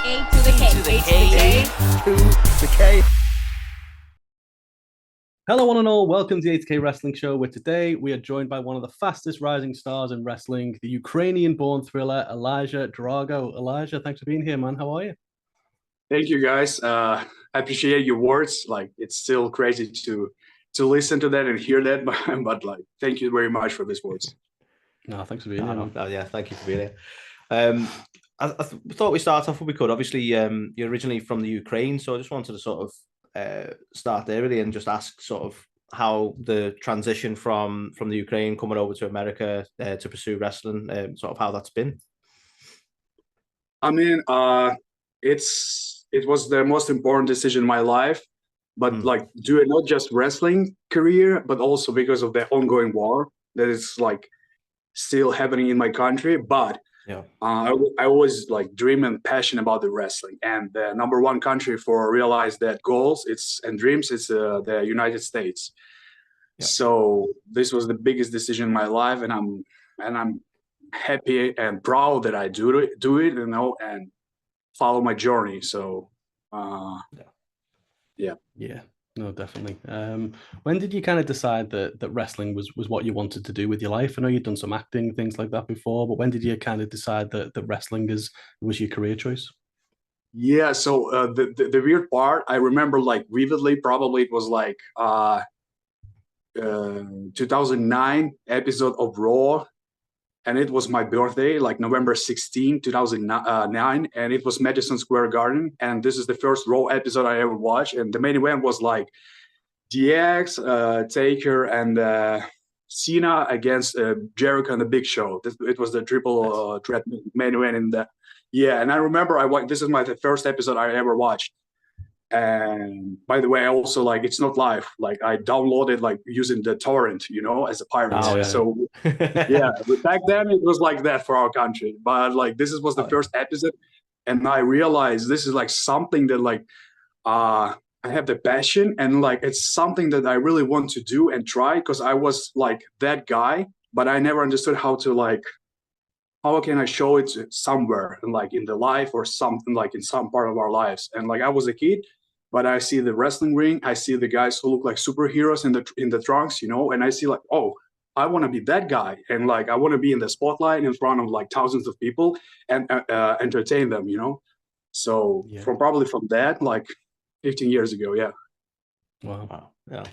A to the K. to the K. To the K. Hello, one and all. Welcome to the A2K Wrestling Show, where today we are joined by one of the fastest rising stars in wrestling, the Ukrainian Born Thriller, Elijah Drago. Elijah, thanks for being here, man. How are you? Thank you, guys. I appreciate your words. Like, it's still crazy to listen to that and hear that, but like, thank you very much for these words. No, thanks for being here. Man. Yeah, thank you for being here. I thought we'd start off if we could. Obviously, you're originally from the Ukraine, so I just wanted to sort of start there really and just ask sort of how the transition from the Ukraine coming over to America to pursue wrestling, sort of how that's been. I mean, it was the most important decision in my life, but like doing not just wrestling career, but also because of the ongoing war that is like still happening in my country. But yeah, I was like dreaming and passionate about the wrestling, and the number one country for realize that goals and dreams is the United States. Yeah. So this was the biggest decision in my life, and I'm happy and proud that I do it, you know, and follow my journey. So yeah, no, definitely. When did you kind of decide that wrestling was what you wanted to do with your life? I know you've done some acting, things like that before, but when did you kind of decide that wrestling was your career choice? Yeah, so the weird part, I remember like vividly, probably it was like 2009 episode of Raw, and it was my birthday, like November 16, 2009, and it was Madison Square Garden, and this is the first Raw episode I ever watched, and the main event was like DX, Taker, and Cena against Jericho and the Big Show. It was the triple threat main event in the and I remember this is the first episode I ever watched. And by the way, I also like it's not live. Like I downloaded like using the torrent, you know, as a pirate. Oh, yeah. So but back then it was like that for our country. But like this was the first episode, and I realized this is like something that like I have the passion, and like it's something that I really want to do and try, because I was like that guy, but I never understood how can I show it somewhere, like in the life or something, like in some part of our lives. And like I was a kid, but I see the wrestling ring, I see the guys who look like superheroes in the trunks, you know, and I see like, oh, I want to be that guy, and like I want to be in the spotlight in front of like thousands of people and entertain them, you know. So from that, like 15 years ago, yeah. Wow. Yeah.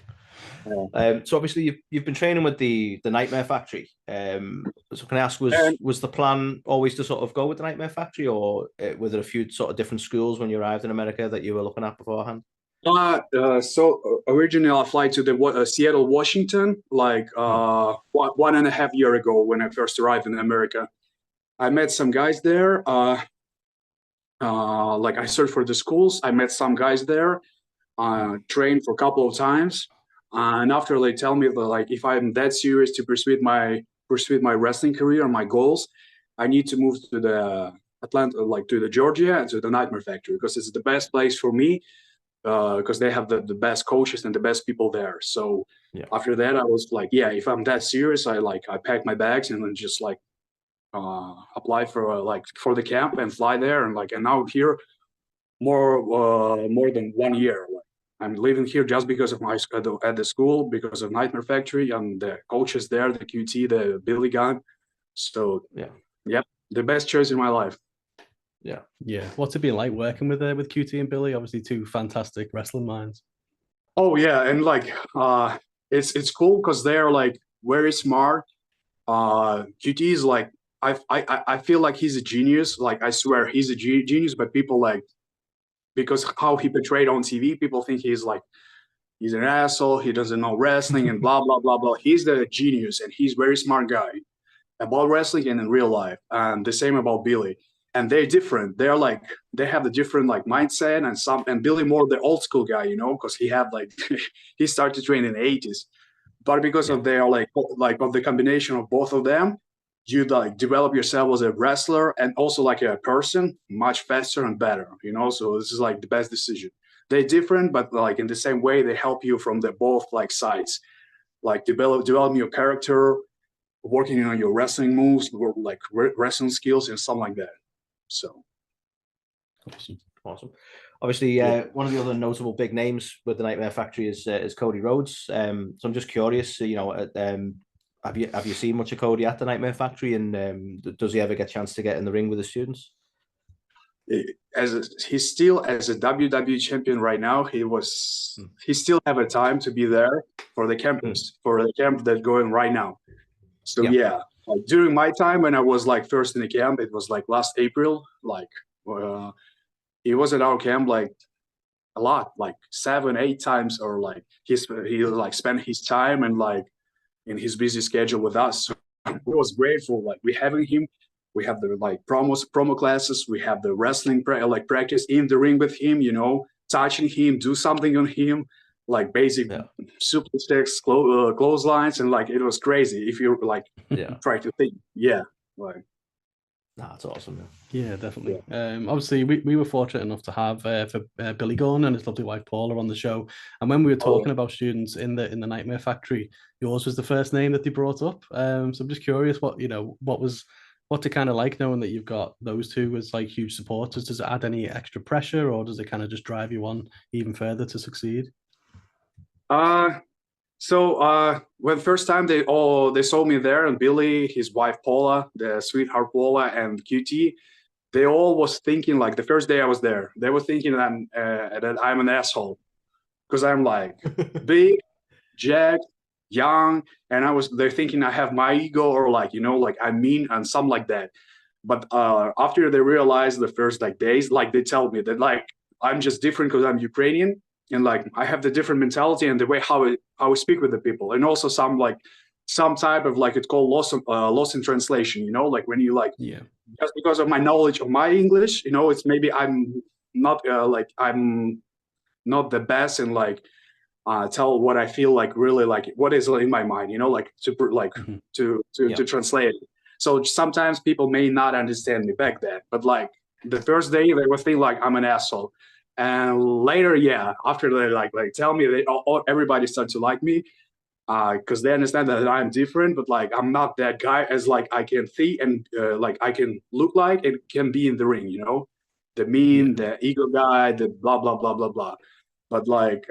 So obviously you've been training with the Nightmare Factory. So can I ask, was the plan always to sort of go with the Nightmare Factory, or were there a few sort of different schools when you arrived in America that you were looking at beforehand? So originally I flew to the Seattle, Washington, like 1.5 years ago when I first arrived in America. I met some guys there. Like I searched for the schools. I met some guys there. Trained for a couple of times. And after they tell me that, like, if I'm that serious to pursue my wrestling career and my goals, I need to move to the Atlanta, like to the Georgia, and to the Nightmare Factory, because it's the best place for me, because they have the best coaches and the best people there. So after that, I was like, if I'm that serious, I packed my bags and then just like apply for the camp and fly there, and now I'm here more than 1 year. I'm living here just because of my at the school, because of Nightmare Factory and the coaches there, the QT, the Billy Gunn. So the best choice in my life. Yeah. What's it been like working with QT and Billy? Obviously, two fantastic wrestling minds. Oh yeah, and like it's cool because they're like very smart. QT is like I feel like he's a genius. Like I swear he's a genius, but people like, because how he portrayed on TV, people think he's an asshole, he doesn't know wrestling and blah, blah, blah, blah. He's the genius, and he's very smart guy about wrestling and in real life. And the same about Billy. And they're different. They have the different like mindset, and Billy more the old school guy, you know, because he had he started training in the 80s. But because of their of the combination of both of them, you like develop yourself as a wrestler and also like a person much faster and better, you know. So this is like the best decision. They're different, but like in the same way they help you from the both like sides, like developing your character, working on your wrestling moves, or like wrestling skills and something like that. So Awesome. Obviously, one of the other notable big names with the Nightmare Factory is Cody Rhodes. So I'm just curious, have you seen much of Cody at the Nightmare Factory, and does he ever get a chance to get in the ring with the students? He's still as a WWE champion right now. He still have a time to be there for the campus for the camp that's going right now. So like during my time when I was like first in the camp, it was like last April. Like he was at our camp like a lot, like 7-8 times, or like he like spent his time and like in his busy schedule with us. So it was grateful. Like we having him. We have the like promo classes. We have the wrestling practice in the ring with him. Touching him, do something on him, like basic super sticks, clotheslines, and like it was crazy. If you like try to think, like. That's awesome. Yeah, definitely. Obviously, we were fortunate enough to have Billy Gunn and his lovely wife Paula on the show. And when we were talking about students in the Nightmare Factory, yours was the first name that they brought up. So I'm just curious, what's it kind of like knowing that you've got those two as like huge supporters? Does it add any extra pressure, or does it kind of just drive you on even further to succeed? So when first time they saw me there, and Billy, his wife Paula, the sweetheart Paula, and QT, they all was thinking like the first day I was there, they were thinking that I'm an asshole because I'm like big, jacked, young, and they're thinking I have my ego, or like like I'm mean and something like that. But after they realized the first like days, like they tell me that like I'm just different because I'm Ukrainian, and like I have the different mentality and the way how I speak with the people, and also some type of like it's called loss in translation. Like when you like just because of my knowledge of my English, it's maybe I'm not I'm not the best in like tell what I feel like really like what is in my mind, like to translate it. So sometimes people may not understand me back then, but like the first day they would think like I'm an asshole, and later after they like tell me everybody start to like me because they understand that I'm different, but like I'm not that guy as like I can see and like I can look like and can be in the ring, the mean, the ego guy, the blah blah blah blah blah. But like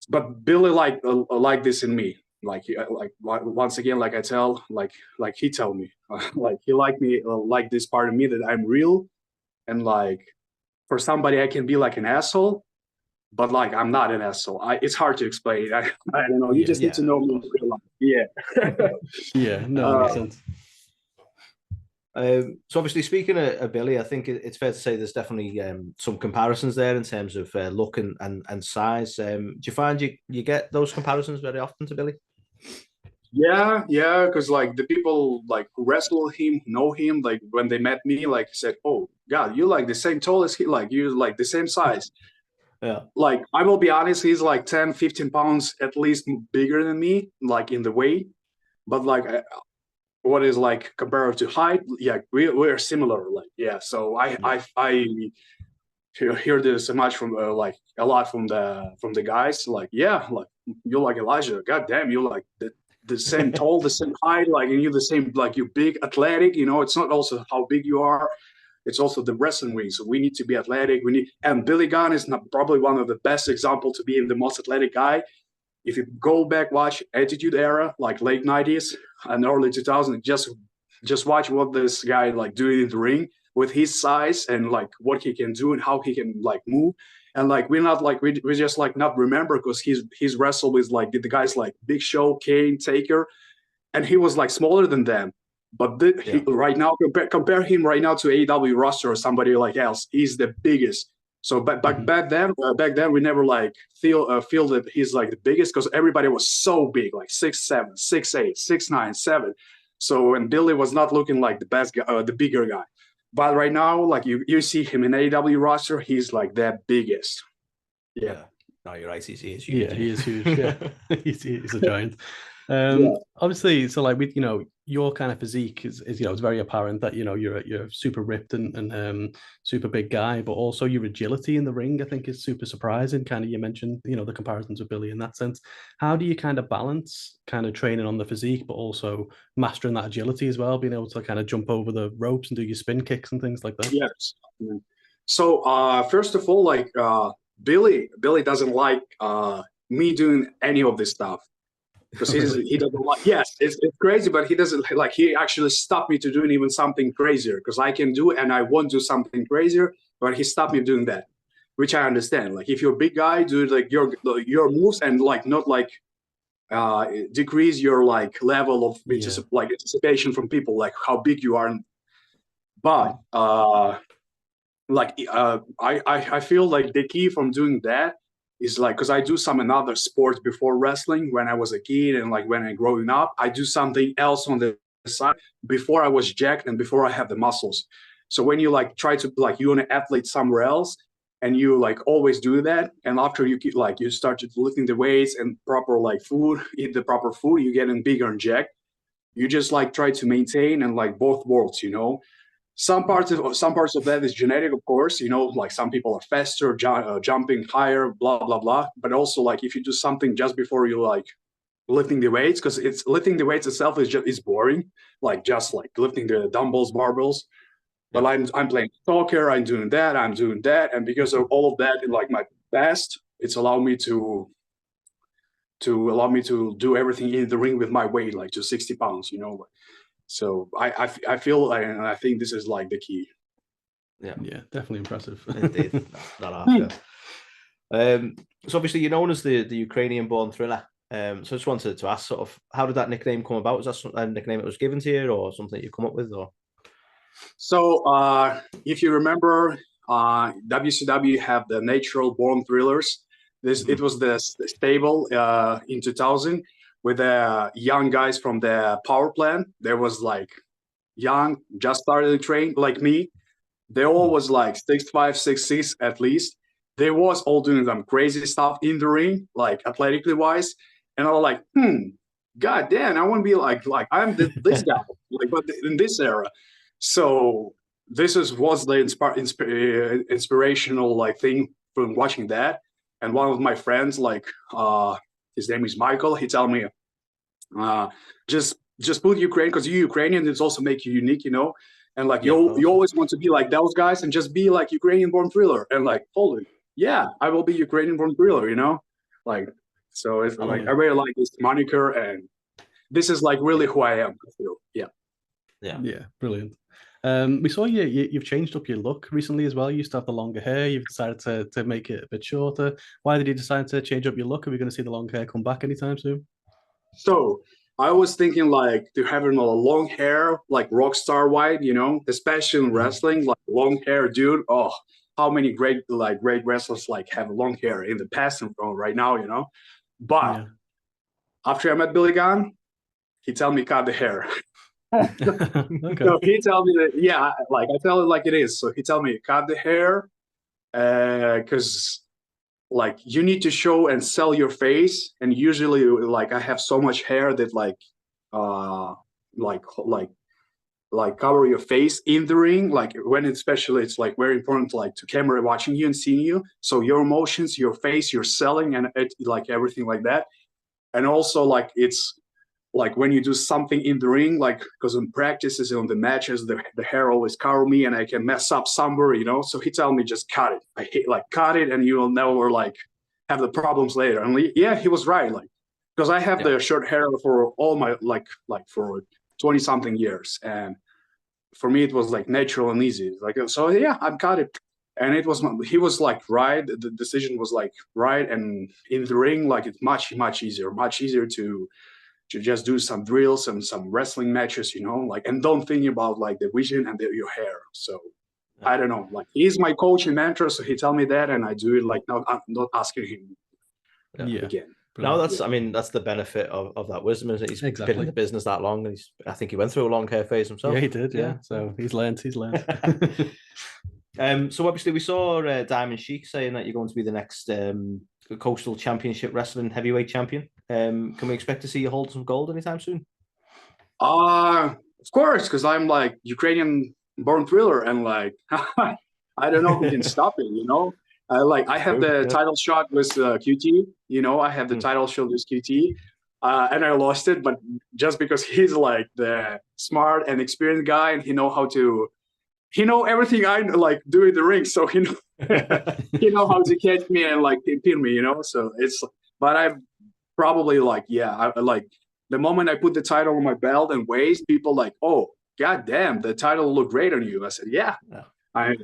but Billy like this in me. Like once again, like I tell, like he tell me, like he like me, like this part of me that I'm real, and like for somebody I can be like an asshole, but like I'm not an asshole. It's hard to explain. I don't know. You just need to know me in real life. Yeah. No, makes sense. So obviously, speaking of Billy, I think it's fair to say there's definitely some comparisons there in terms of look and size. Do you find you get those comparisons very often to Billy? Yeah, because like the people like who wrestle him, know him, like when they met me, like said, "Oh God, you like the same tall as he, like you like the same size." Yeah. Like I will be honest, he's like 10, 15 pounds at least bigger than me, like in the weight. But like what is like compared to height, we're similar. Like so I hear this so much from like a lot from the guys. Like like you're like Elijah. God damn, you like the same tall, the same height, like and you're the same, like you're big, athletic. It's not also how big you are. It's also the wrestling ring. So we need to be athletic. And Billy Gunn is not probably one of the best examples to be the most athletic guy. If you go back, watch Attitude Era, like late 90s and early 2000s, just watch what this guy like doing in the ring with his size and like what he can do and how he can like move. And like we're not like we just like not remember because he's wrestled with like the guys like Big Show, Kane, Taker, and he was like smaller than them. But right now, compare him right now to AEW roster or somebody like else. He's the biggest. So back then we never like feel that he's like the biggest because everybody was so big, like 6'7", 6'8", 6'9", 7. So and Billy was not looking like the best guy, the bigger guy. But right now, like you see him in AEW roster, he's like the biggest. Yeah. No, you're right. He is huge. Yeah, he is huge. Yeah, he's a giant. Obviously, so like with your kind of physique is it's very apparent that you're super ripped and super big guy, but also your agility in the ring I think is super surprising. Kind of you mentioned the comparisons with Billy in that sense. How do you kind of balance kind of training on the physique but also mastering that agility as well, being able to kind of jump over the ropes and do your spin kicks and things like that? Yes. So first of all, like Billy doesn't like me doing any of this stuff because he doesn't like. Yes, it's crazy, but he doesn't like. He actually stopped me to doing even something crazier because I can do and I won't do something crazier, but he stopped me doing that, which I understand. Like if you're a big guy, do like your moves and like not like decrease your like level of like anticipation from people, like how big you are. But I feel like the key from doing that is like, because I do some another sports before wrestling when I was a kid and like when I growing up, I do something else on the side before I was jacked and before I have the muscles. So when you like try to like you're an athlete somewhere else and you like always do that, and after you get, like you start lifting the weights and proper like food, eat the proper food, you're getting bigger and jacked. You just like try to maintain and like both worlds, you know. Some parts of that is genetic, of course. You know, like some people are faster, jumping higher, blah blah blah. But also, like if you do something just before you like lifting the weights, because it's lifting the weights itself is boring. Like just like lifting the dumbbells, barbells. But I'm playing soccer. I'm doing that. And because of all of that in like my past, it's allowed me to do everything in the ring with my weight, like to 60 pounds. You know. So I feel and I think this is like the key. Yeah, definitely impressive. Indeed, not half. So obviously you're known as the Ukrainian Born Thriller. So I just wanted to ask, sort of, how did that nickname come about? Was that a nickname that was given to you, or something you come up with, or? So if you remember, WCW have the Natural Born Thrillers. It was the stable in 2000. With the young guys from the power plant. There was like young, just started to train like me. They all was like 6'5", 6'6" at least. They was all doing some crazy stuff in the ring, like athletically wise. And I was like, god damn, I want to be like I'm this guy, like but in this era. So this was the inspirational like thing from watching that. And one of my friends, like his name is Michael. He told me, just put Ukraine because you're Ukrainian. It's also make you unique, you know. And like you always want to be like those guys and just be like Ukrainian Born Thriller. And like, holy, yeah, I will be Ukrainian Born Thriller, you know. Like, so it's like I really like this moniker, and this is like really who I am. I feel. Yeah, brilliant. We saw you've changed up your look recently as well. You used to have the longer hair. You've decided to make it a bit shorter. Why did you decide to change up your look? Are we going to see the long hair come back anytime soon? So I was thinking like to having a long hair, like rock star white, you know, especially in wrestling, like long hair, dude. Oh, how many great wrestlers like have long hair in the past and right now, you know. But after I met Billy Gunn, he told me cut the hair. Okay. So he told me that, like I tell it like it is. So he told me cut the hair because like you need to show and sell your face. And usually like I have so much hair that like cover your face in the ring. Like when especially it's like very important like to camera watching you and seeing you. So your emotions, your face, your selling and like everything like that. And also like it's like when you do something in the ring, like because in practices and on the matches, the hair always cover me and I can mess up somewhere, you know. So he told me just cut it. I hate like cut it and you will never like have the problems later. And yeah, he was right. Like because I have the short hair for all my like for 20 something years, and for me it was like natural and easy. Like so yeah, I cut it. And it was he was like right. The decision was like right, and in the ring like it's much easier to just do some drills and some wrestling matches, you know, like, and don't think about like the vision and your hair. So I don't know, like he's my coach and mentor, so he tell me that, and I do it like I'm not asking him again. No, I mean, that's the benefit of that wisdom, isn't it? He's been in the business that long, and I think he went through a long hair phase himself. Yeah, he did. Yeah, so he's learned. So obviously we saw Diamond Sheik saying that you're going to be the next Coastal Championship Wrestling Heavyweight Champion. Can we expect to see you hold some gold anytime soon? Of course, because I'm like Ukrainian Born Thriller, and like I don't know who can stop it, you know. I have the title shot with QT, you know. I have the title shot with QT, and I lost it, but just because he's like the smart and experienced guy, and he know how to he know everything I like do in the ring, so he know he know how to catch me and like pin me, So it's, but I probably like, I like the moment I put the title on my belt and waist, people like, oh god damn, the title looked great on you. I said, yeah, I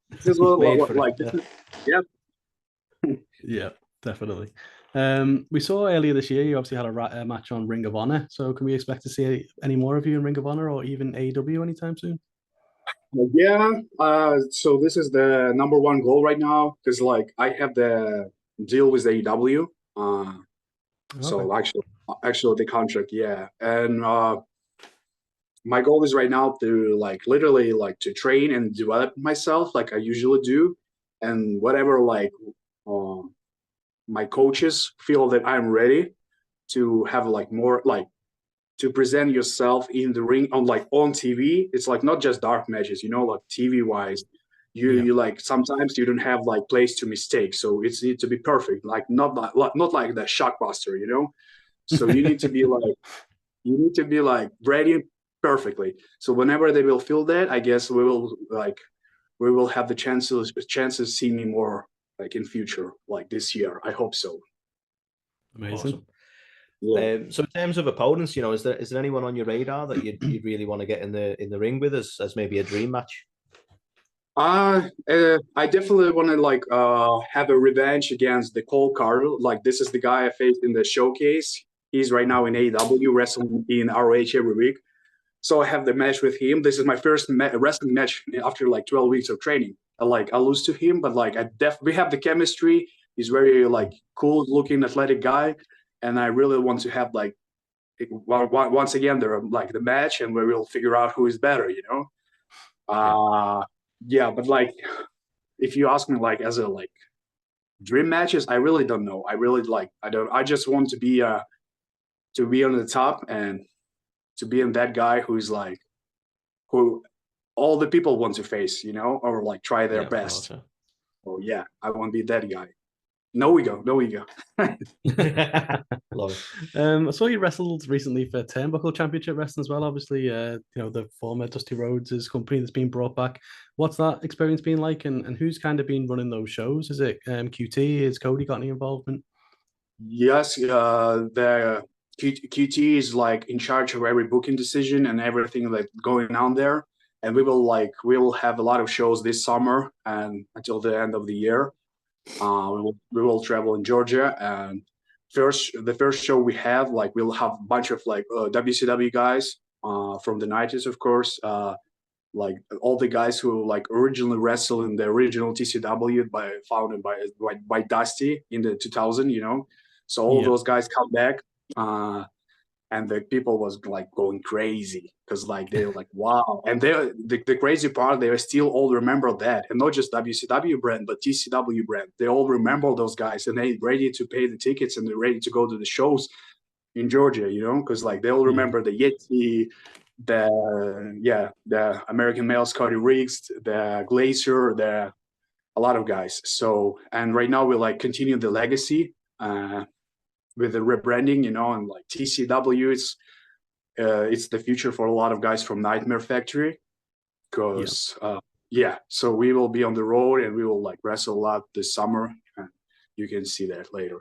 this is what like this is, yeah. Yeah, definitely. We saw earlier this year you obviously had a match on Ring of Honor. So can we expect to see any more of you in Ring of Honor or even AEW anytime soon? Yeah. So this is the number one goal right now because like I have the deal with AEW. So actually the contract, and my goal is right now to like literally like to train and develop myself like I usually do, and whatever like my coaches feel that I'm ready to have like more like to present yourself in the ring on TV. It's like not just dark matches, like TV wise. You like sometimes you don't have like place to mistake, so it's need to be perfect, like not like the shockbuster, So you need to be like ready perfectly. So whenever they will feel that, I guess we will have the chances to see me more like in future, like this year. I hope so. Amazing. Awesome. Yeah. So in terms of opponents, is there anyone on your radar that you'd really want to get in the ring with as maybe a dream match? I definitely want to like have a revenge against the Cole Carter. Like this is the guy I faced in the showcase. He's right now in AEW wrestling in ROH every week. So I have the match with him. This is my first wrestling match after like 12 weeks of training. I lose to him, but like we have the chemistry. He's very like cool looking athletic guy, and I really want to have like once again the match, and we will figure out who is better. But like if you ask me like as a like dream matches, I really don't know. I just want to be on the top and to be in that guy who's like who all the people want to face, or like try their best. Oh yeah, I want to be that guy. No ego. Love it. I saw you wrestled recently for Turnbuckle Championship Wrestling as well. Obviously, the former Dusty Rhodes' company that's been brought back. What's that experience been like, and who's kind of been running those shows? Is it QT? Has Cody got any involvement? Yes, the QT is like in charge of every booking decision and everything like going on there. And we will have a lot of shows this summer and until the end of the year. We will travel in Georgia, and the first show we have like we'll have a bunch of like WCW guys from the 90s, of course, like all the guys who like originally wrestled in the original TCW founded by Dusty in the 2000, so all those guys come back, and the people was like going crazy because like they're like wow, and the crazy part, they still all remember that, and not just WCW brand but TCW brand. They all remember those guys, and they ready to pay the tickets and they're ready to go to the shows in Georgia, because like they all remember the Yeti, the American Males, Cody Riggs, the Glacier, a lot of guys. So and right now we like continue the legacy with the rebranding, and like TCW, it's the future for a lot of guys from Nightmare Factory, because so we will be on the road and we will like wrestle a lot this summer, and you can see that later.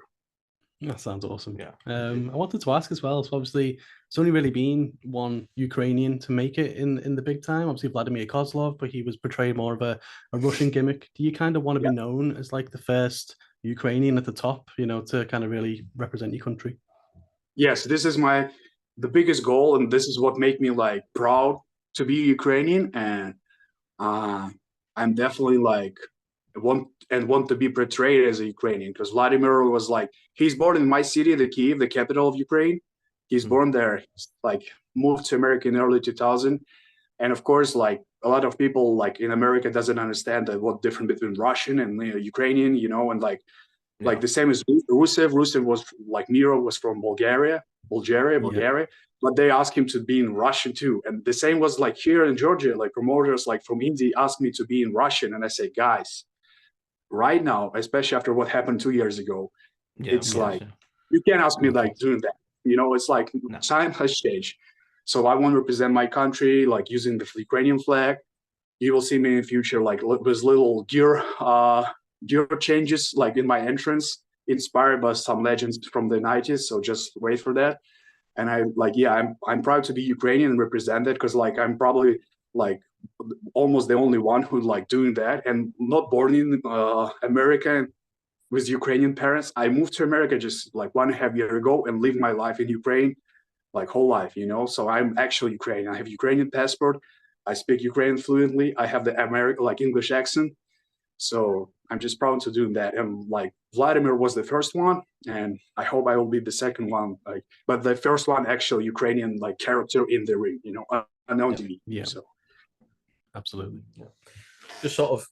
That sounds awesome. Yeah. I wanted to ask as well. So obviously, it's only really been one Ukrainian to make it in the big time. Obviously, Vladimir Kozlov, but he was portrayed more of a Russian gimmick. Do you kind of want to be known as like the first Ukrainian at the top, to kind of really represent your country? Yes, this is the biggest goal, and this is what make me like proud to be Ukrainian, and I'm definitely like want to be portrayed as a Ukrainian, because Vladimir was like, he's born in my city, the Kyiv, the capital of Ukraine. He's born there. He's like moved to America in early 2000, and of course, like a lot of people like in America doesn't understand what difference between Russian and Ukrainian, and like the same as Rusev. Rusev was like Miro was from Bulgaria, but they asked him to be in Russian too. And the same was like here in Georgia, like promoters like from India asked me to be in Russian, and I say, guys, right now, especially after what happened 2 years ago, you can't ask me like doing that. It's like time has changed. So I want to represent my country, like using the Ukrainian flag. you will see me in the future like with little gear changes like in my entrance, inspired by some legends from the 90s. So just wait for that. And I'm proud to be Ukrainian and represent it, because like I'm probably like almost the only one who like doing that, and not born in America with Ukrainian parents. I moved to America just like 1.5 years ago and lived my life in Ukraine, like whole life, you know. So I'm actually Ukrainian. I have Ukrainian passport. I speak Ukrainian fluently. I have the American like English accent. So I'm just proud to do that. And like Vladimir was the first one, and I hope I will be the second one. Like, but the first one actually Ukrainian like character in the ring, you know, unknown to me. Yeah. So Absolutely. Yeah. Just sort of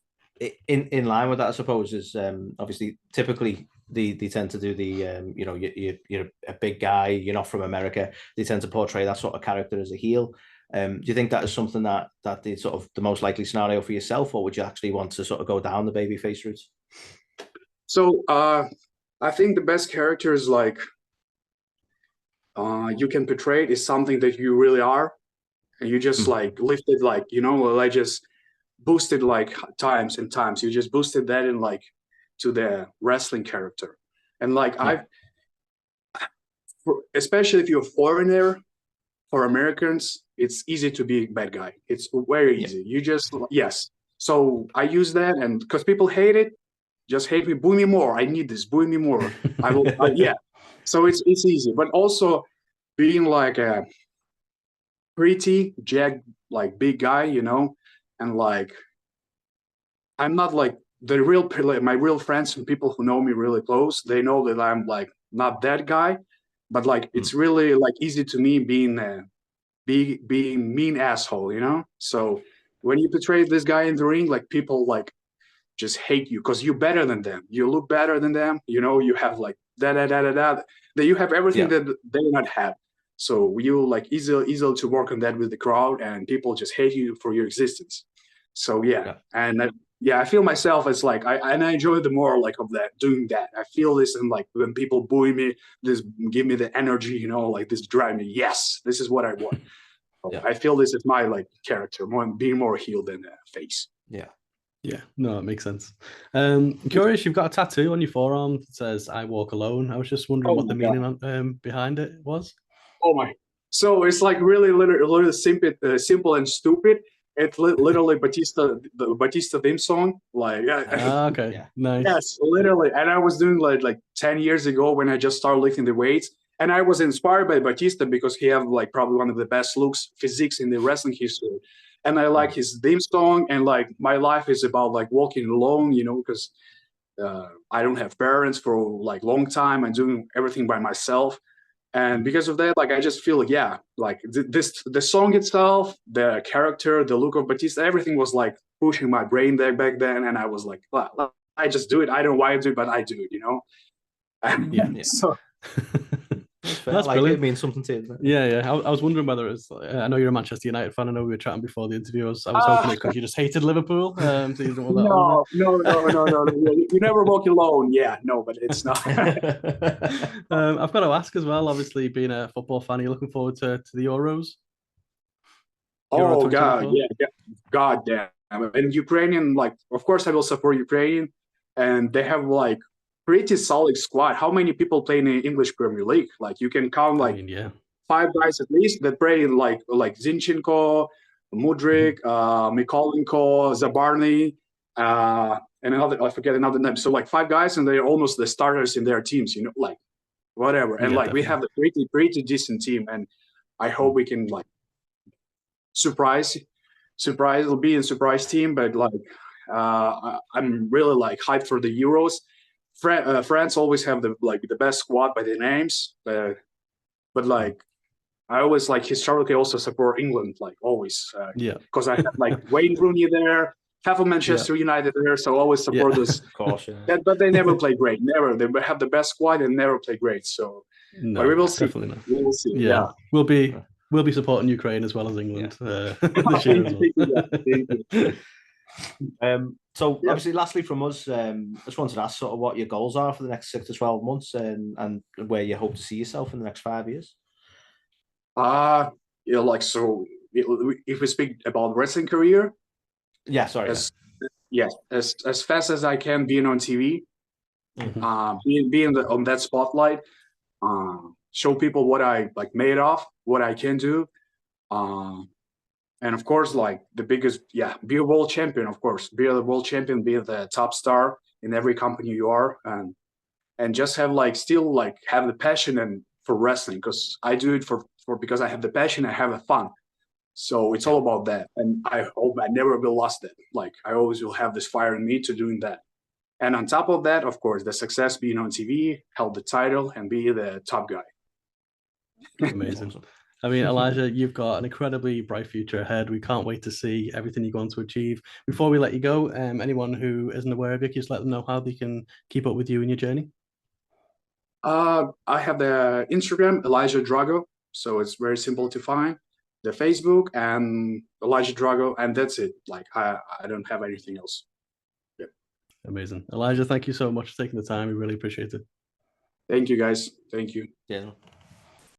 in line with that, I suppose, is obviously typically they tend to do the you know, you're a big guy, you're not from America. They tend to portray that sort of character as a heel. Do you think that is something that is sort of the most likely scenario for yourself, or would you actually want to sort of go down the babyface route? So I think the best character is like you can portray it is something that you really are, and you just like lifted, like, you know, like just boosted like times and times. You just boosted that in like to the wrestling character, and like especially if you're a foreigner, for Americans, it's easy to be a bad guy. It's very easy. You just So I use that, and because people hate it, just hate me, boo me more. I need this, boo me more. I will, So it's easy, but also being like a pretty like big guy, you know, and like I'm not like my real friends and people who know me really close. They know that I'm like not that guy, but like it's really like easy to me being mean asshole, you know. So when you portray this guy in the ring, like people like just hate you because you're better than them. You look better than them. You know, you have like that you have everything that they not have. So you like easy to work on that with the crowd, and people just hate you for your existence. So I feel myself as like I enjoy the more like of that, doing that. I feel this, and like when people boo me, this give me the energy, you know, like this drive me. Yes, this is what I want. I feel this is my like character, being more heel than face. Yeah, no, it makes sense. Curious, you've got a tattoo on your forearm that says "I walk alone." I was just wondering what the meaning behind it was. Oh my! So it's like really literally simple and stupid. It's literally the Batista theme song. Like, nice. Yes, literally. And I was doing like 10 years ago when I just started lifting the weights. And I was inspired by Batista because he have like probably one of the best physiques in the wrestling history. And I like his theme song, and like my life is about like walking alone, you know, because I don't have parents for like long time. I'm doing everything by myself. And because of that, like I just feel like the song itself, the character, the look of Batista, everything was like pushing my brain back then. And I was like, well, I just do it. I don't know why I do it, but I do it, you know? So that's like brilliant. It means something to you. Yeah. I was wondering whether it's. I know you're a Manchester United fan. I know we were chatting before the interview. I was hoping it because you just hated Liverpool. So you don't want that no. You never walk alone. Yeah, no, but it's not. I've got to ask as well. Obviously, being a football fan, are you looking forward to the Euros? Oh God, yeah, God damn. And Ukrainian, like, of course, I will support Ukrainian, and they have like pretty solid squad. How many people play in the English Premier League? Like you can count like 5 guys at least that play in like Zinchenko, Mudryk, Mikolenko, Zabarny, and I forget another name. So like 5 guys, and they're almost the starters in their teams, you know, like whatever. And like we have a pretty decent team, and I hope we can like surprise. It'll be a surprise team, but like I'm really like hyped for the Euros. France always have the best squad by the names, but like I always like historically also support England, like always, because I have like Wayne Rooney there, half of Manchester United there, so I always support this. Of course, but they never play great. Never, they have the best squad and never play great. So but we will see. Definitely not. We will see. Yeah. We'll be supporting Ukraine as well as England this year as well. So obviously, lastly from us, I just wanted to ask sort of what your goals are for the next 6 to 12 months, and where you hope to see yourself in the next 5 years. Like so, if we speak about wrestling career, Yeah, sorry. As fast as I can, being on TV, being on that spotlight, show people what I like made of, what I can do, and of course, like the biggest, be a world champion. Of course, be a world champion, be the top star in every company you are, and just have like still like have the passion and for wrestling, because I do it for because I have the passion, I have the fun. So it's all about that, and I hope I never will lost it. Like I always will have this fire in me to doing that. And on top of that, of course, the success being on TV, held the title, and be the top guy. Amazing. I mean, Elijah, you've got an incredibly bright future ahead. We can't wait to see everything you're going to achieve. Before we let you go, anyone who isn't aware of you, just let them know how they can keep up with you in your journey. I have the Instagram, Elijah Drago, so it's very simple to find. The Facebook and Elijah Drago, and that's it. Like I don't have anything else. Yeah. Amazing. Elijah, thank you so much for taking the time. We really appreciate it. Thank you, guys. Thank you. Yeah.